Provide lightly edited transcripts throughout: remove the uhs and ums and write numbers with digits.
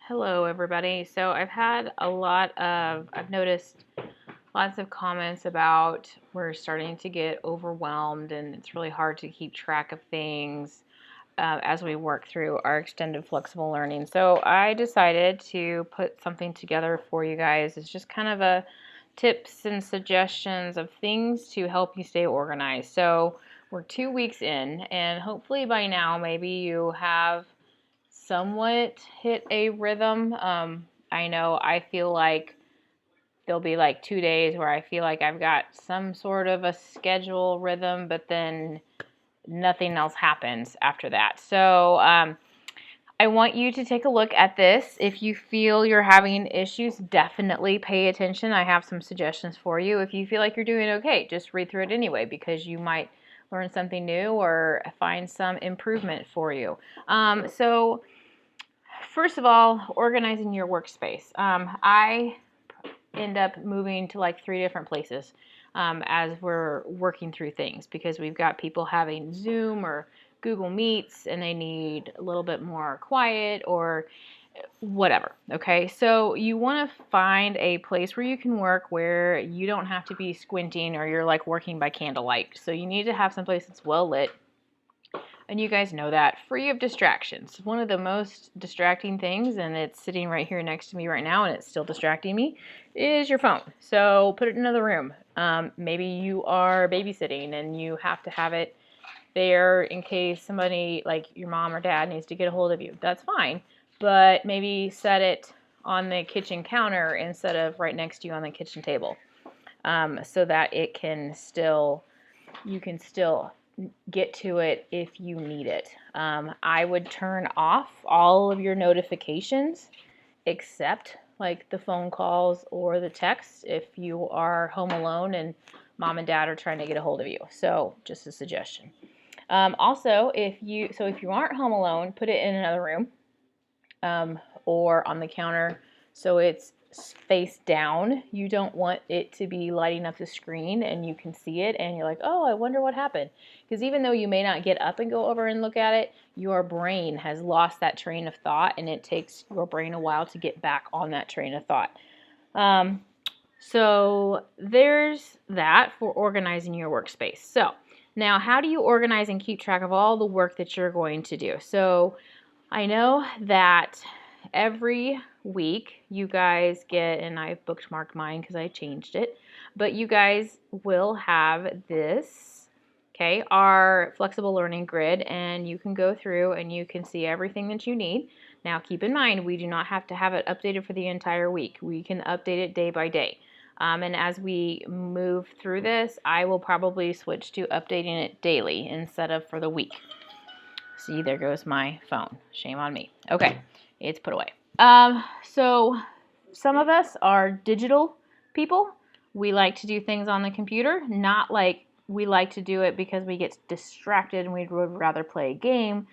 Hello, everybody. So I've noticed lots of comments about we're starting to get overwhelmed and it's really hard to keep track of things as we work through our extended flexible learning. So I decided to put something together for you guys. It's just kind of a tips and suggestions of things to help you stay organized. So we're 2 weeks in, and hopefully by now, maybe you have somewhat hit a rhythm. I know I feel like there'll be like 2 days where I feel like I've got some sort of a schedule rhythm, but then nothing else happens after that. So I want you to take a look at this. If you feel you're having issues, definitely pay attention. I have some suggestions for you. If you feel like you're doing okay, just read through it anyway because you might learn something new or find some improvement for you. So first of all, organizing your workspace. I end up moving to like 3 different places as we're working through things because we've got people having Zoom or Google Meets and they need a little bit more quiet or whatever. Okay, so you want to find a place where you can work where you don't have to be squinting or you're like working by candlelight. So you need to have some place that's well lit, and you guys know that, free of distractions. One of the most distracting things, and it's sitting right here next to me right now and it's still distracting me, is your phone. So put it in another room. Maybe you are babysitting and you have to have it there in case somebody like your mom or dad needs to get a hold of you. That's fine, but maybe set it on the kitchen counter instead of right next to you on the kitchen table, so that you can still get to it if you need it. I would turn off all of your notifications except like the phone calls or the texts if you are home alone and mom and dad are trying to get a hold of you. So just a suggestion. Also, if you aren't home alone, put it in another room or on the counter so it's face down. You don't want it to be lighting up the screen and you can see it and you're like, oh, I wonder what happened. Because even though you may not get up and go over and look at it, your brain has lost that train of thought and it takes your brain a while to get back on that train of thought. So there's that for organizing your workspace. So now, how do you organize and keep track of all the work that you're going to do? So I know that every week you guys get, and I've bookmarked mine because I changed it, but you guys will have this, okay, our flexible learning grid, and you can go through and you can see everything that you need. Now, keep in mind, we do not have to have it updated for the entire week. We can update it day by day. And as we move through this, I will probably switch to updating it daily instead of for the week. See, there goes my phone. Shame on me. Okay, it's put away. So some of us are digital people. We like to do things on the computer, not like we like to do it because we get distracted and we'd rather play a game,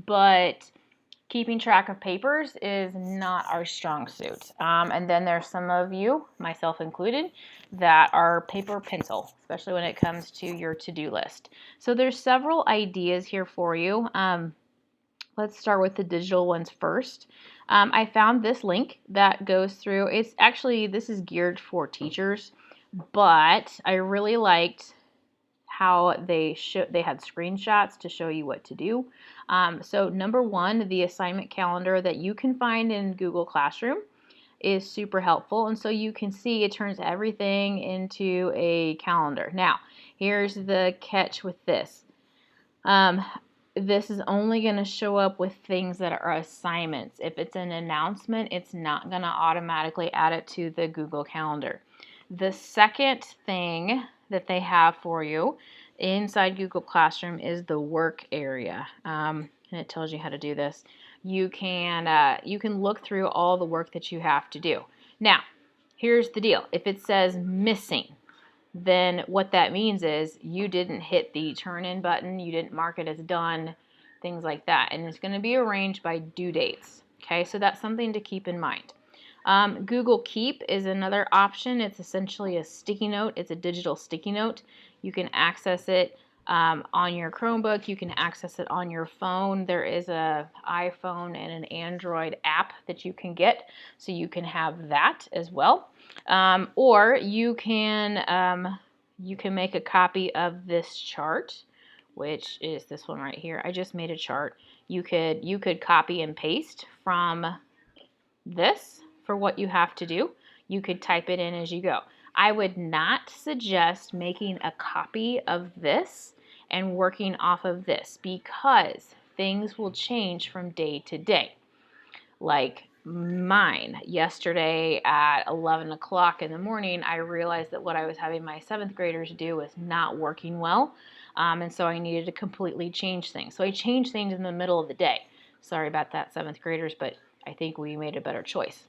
but keeping track of papers is not our strong suit. And then there's some of you, myself included, that are paper pencil, especially when it comes to your to-do list. So there's several ideas here for you. Let's start with the digital ones first. I found this link that goes through, this is geared for teachers, but I really liked how they had screenshots to show you what to do. So number one, the assignment calendar that you can find in Google Classroom is super helpful. And so you can see it turns everything into a calendar. Now, here's the catch with this. This is only going to show up with things that are assignments. If it's an announcement, it's not going to automatically add it to the Google Calendar. The second thing that they have for you inside Google Classroom is the work area, and it tells you how to do this. You can look through all the work that you have to do. Now, here's the deal. If it says missing, then what that means is you didn't hit the turn in button, you didn't mark it as done, things like that. And it's going to be arranged by due dates. Okay, so that's something to keep in mind. Google Keep is another option. It's essentially a sticky note. It's a digital sticky note. You can access it on your Chromebook. You can access it on your phone. There is a iPhone and an Android app that you can get, so you can have that as well. Or you can make a copy of this chart, which is this one right here. I just made a chart. You could copy and paste from this for what you have to do. You could type it in as you go. I would not suggest making a copy of this and working off of this, because things will change from day to day. Like mine, yesterday at 11 o'clock in the morning, I realized that what I was having my 7th graders do was not working well. And so I needed to completely change things. So I changed things in the middle of the day. Sorry about that, 7th graders, but I think we made a better choice.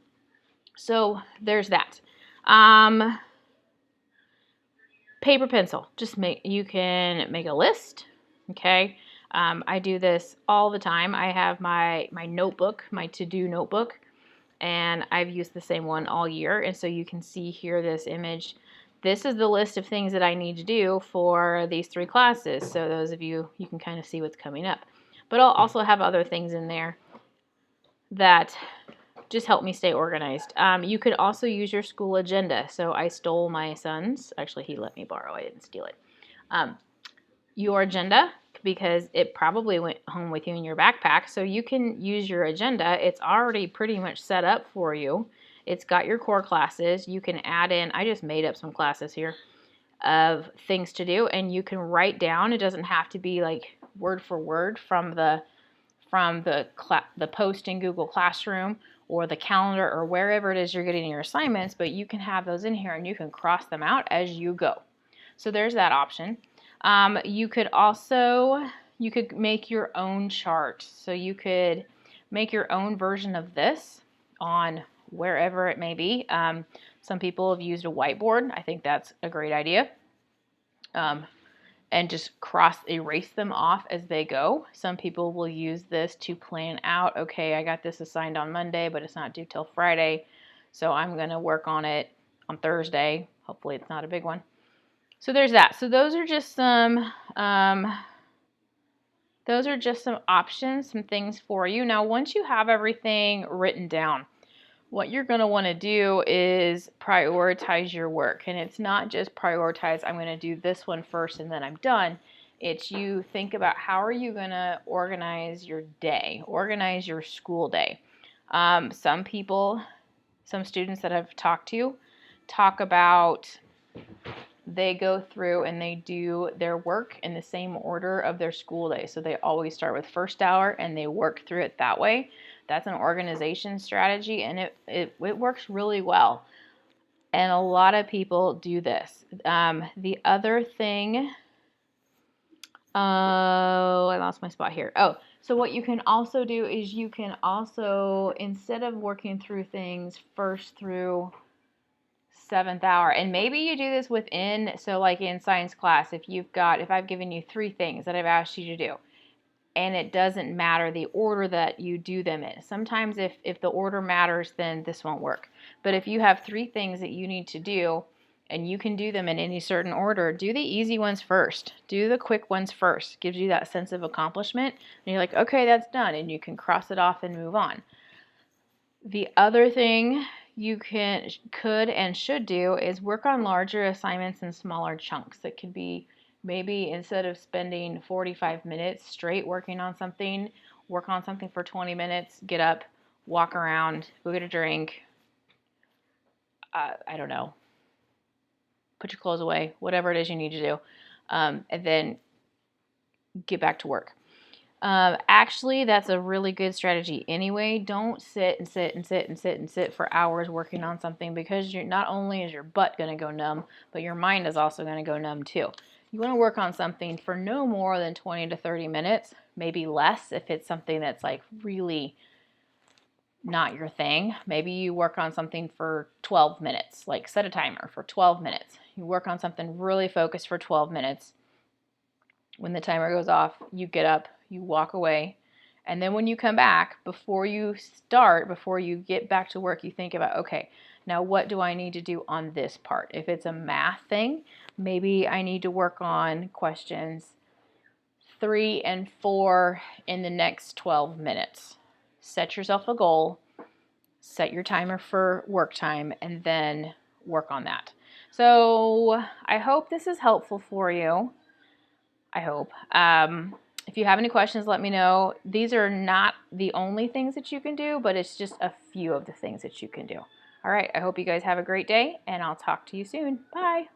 So there's that. Paper pencil. You can make a list. Okay. I do this all the time. I have my notebook, my to-do notebook, and I've used the same one all year. And so you can see here this image. This is the list of things that I need to do for these 3 classes. So those of you can kind of see what's coming up. But I'll also have other things in there that just help me stay organized. You could also use your school agenda. So I stole my son's. Actually, he let me borrow. I didn't steal it. Your agenda, because it probably went home with you in your backpack. So you can use your agenda. It's already pretty much set up for you. It's got your core classes. You can add in, I just made up some classes here of things to do, and you can write down. It doesn't have to be like word for word from the post in Google Classroom or the calendar or wherever it is you're getting your assignments, but you can have those in here and you can cross them out as you go. So there's that option. You could make your own chart. So you could make your own version of this on wherever it may be. Some people have used a whiteboard. I think that's a great idea. And just erase them off as they go. Some people will use this to plan out, okay, I got this assigned on Monday, but it's not due till Friday, so I'm going to work on it on Thursday. Hopefully it's not a big one. So there's that. So those are just some options, some things for you. Now, once you have everything written down, what you're going to want to do is prioritize your work. And it's not just prioritize, I'm going to do this one first and then I'm done. It's you think about how are you going to organize your day, organize your school day. Some students that I've talked to talk about they go through and they do their work in the same order of their school day. So they always start with first hour and they work through it that way. That's an organization strategy, and it works really well. And a lot of people do this. The other thing, I lost my spot here. So what you can also do is you can also, instead of working through things first through 7th hour, and maybe you do this within, so like in science class, if I've given you 3 things that I've asked you to do, and it doesn't matter the order that you do them in. Sometimes if the order matters, then this won't work. But if you have 3 things that you need to do, and you can do them in any certain order, do the easy ones first. Do the quick ones first. Gives you that sense of accomplishment. And you're like, okay, that's done. And you can cross it off and move on. The other thing you could and should do is work on larger assignments in smaller chunks. It could be maybe instead of spending 45 minutes straight working on something, work on something for 20 minutes, get up, walk around, go get a drink, I don't know, put your clothes away, whatever it is you need to do, and then get back to work. Actually, that's a really good strategy anyway. Don't sit for hours working on something, because not only is your butt going to go numb, but your mind is also going to go numb too. You want to work on something for no more than 20 to 30 minutes, maybe less if it's something that's like really not your thing. Maybe you work on something for 12 minutes, like set a timer for 12 minutes. You work on something really focused for 12 minutes. When the timer goes off, you get up, you walk away, and then when you come back, before you get back to work, you think about, okay, now what do I need to do on this part? If it's a math thing, maybe I need to work on questions 3 and 4 in the next 12 minutes. Set yourself a goal, set your timer for work time, and then work on that. So I hope this is helpful for you. I hope. If you have any questions, let me know. These are not the only things that you can do, but it's just a few of the things that you can do. All right, I hope you guys have a great day, and I'll talk to you soon. Bye.